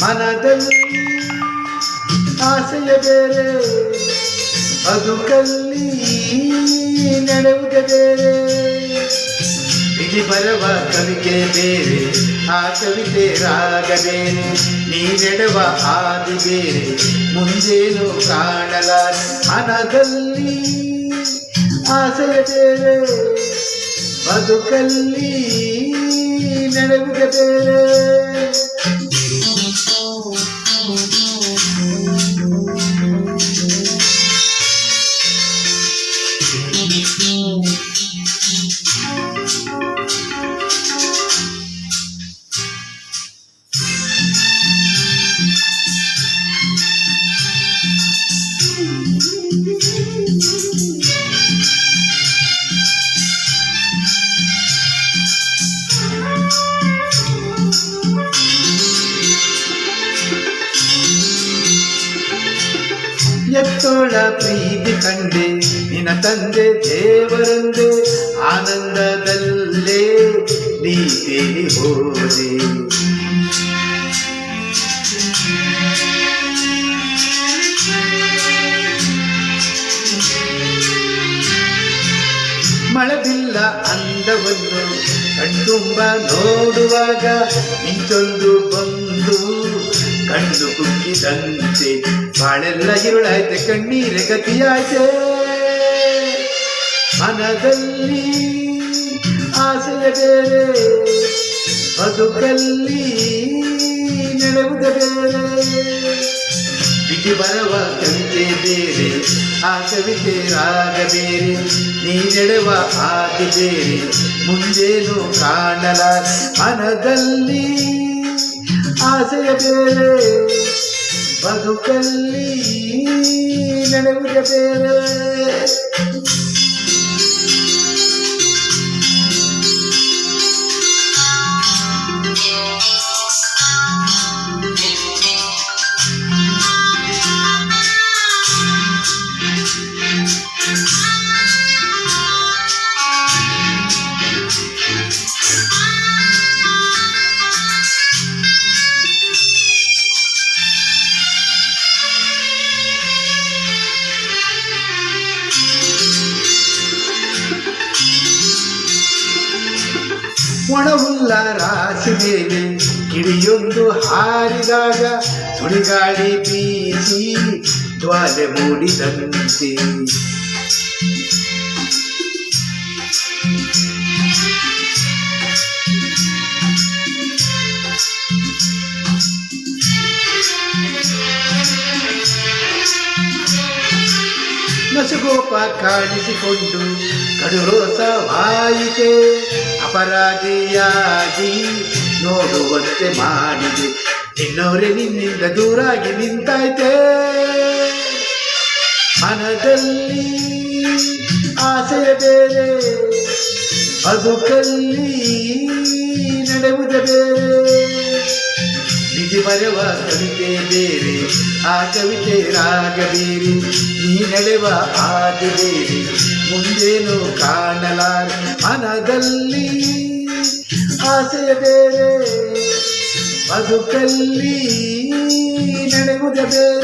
ಮನದಲ್ಲಿ ಆಸೆಯ ಬೇರೆ, ಬದುಕಲ್ಲಿ ನಡೆಯುವುದೇ ಬೇರೆ. ವಿಧಿ ಬರವ ಕವಿತೆ ಬೇರೆ, ಆ ಕವಿತೆ ರಾಗ ಬೇರೆ. ನೀ ನಡೆವ ಹಾದಿ ಬೇರೆ, ಮುಂದೇನು ಕಾಣಲಾರೆ. ಮನದಲ್ಲಿ ಆಸೆಯ ಬೇರೆ, ಬದುಕಲ್ಲಿ ನಡೆಯುವುದೇ ಬೇರೆ. ಎತ್ತೋಳ ಪ್ರೀತಿ ಕಂಡೆ ನಿನ್ನ ತಂದೆ ದೇವರಂದೆ, ಆನಂದದಲ್ಲೇ ನೀ ತೇಲಿ ಹೋದೆ. ಮಳಬಿಲ್ಲ ಅಂದವನ್ನು ಕಣ್ತುಂಬ ನೋಡುವಾಗ ನಿಂತೊಂದು ಬಂದು ಕಣ್ಣು ಕುಕ್ಕಿದಂತೆ, ಬಾಳೆಲ್ಲ ഇരുಳಾಯ್ತೆ ಕಣ್ಣೀರೆ ಗತಿಯಾಯ್ತೆ. ಮನದಲ್ಲಿ ಆಸೆಯ ಬೇರೆ, ಬದುಕಲ್ಲಿ ನಡೆಯುವುದೇ ಬೇರೆ. ವಿಧಿ ಬರವ ಕವಿತೆ ಬೇರೆ, ಆ ಕವಿತೆ ರಾಗ ಬೇರೆ. ನೀ ನಡೆವ ಹಾದಿ ಬೇರೆ, ಮುಂದೇನು ಕಾಣಲಾರೆ. ಮನದಲ್ಲಿ ಆಸೆಯ ಬೇರೆ, ಬದುಕಲ್ಲಿ ನಡೆಯುವುದೇ ಬೇರೆ. ಒಣಹುಲ್ಲ ರಾಶಿ ಮೇಲೆ ಗಿಳಿಯೊಂದು ಹಾರಿದಾಗ, ಸುಳಿಗಾಳಿ ಬೀಸಿ ಜ್ವಾಲೆ ಮೂಡಿದಂತೆ. ನಸುಗೋಪ ಕಾಣಿಸಿಕೊಂಡು ಕಡುರೋಸವಾಯಿತೆ, ಅಪರಾಧಿಯಾಗಿ ನೋಡುವಂತೆ ಮಾಡಿದೆ. ಇನ್ನೋರೆ ನಿನ್ನಿಂದ ದೂರಾಗಿ ನಿಂತಾಯ್ತೆ. ಮನದಲ್ಲಿ ಆಸೆಯ ಬೇರೆ, ಬದುಕಲ್ಲಿ ನಡೆಯುವುದೇ ಬೇರೆ. ವಿಧಿ ಬರೆವ ಕವಿತೆ ಬೇರೆ, ಆ ಕವಿತೆ ರಾಗ ಬೇರೆ. ನೀ ನಡೆವ ಹಾದಿ ಬೇರೆ, ಮುಂದೇನು ಕಾಣಲಾರೆ. ಮನದಲ್ಲಿ ಆಸೆಯ ಬೇರೆ, ಬದುಕಲ್ಲಿ ನಡೆಯುವುದೇ ಬೇರೆ.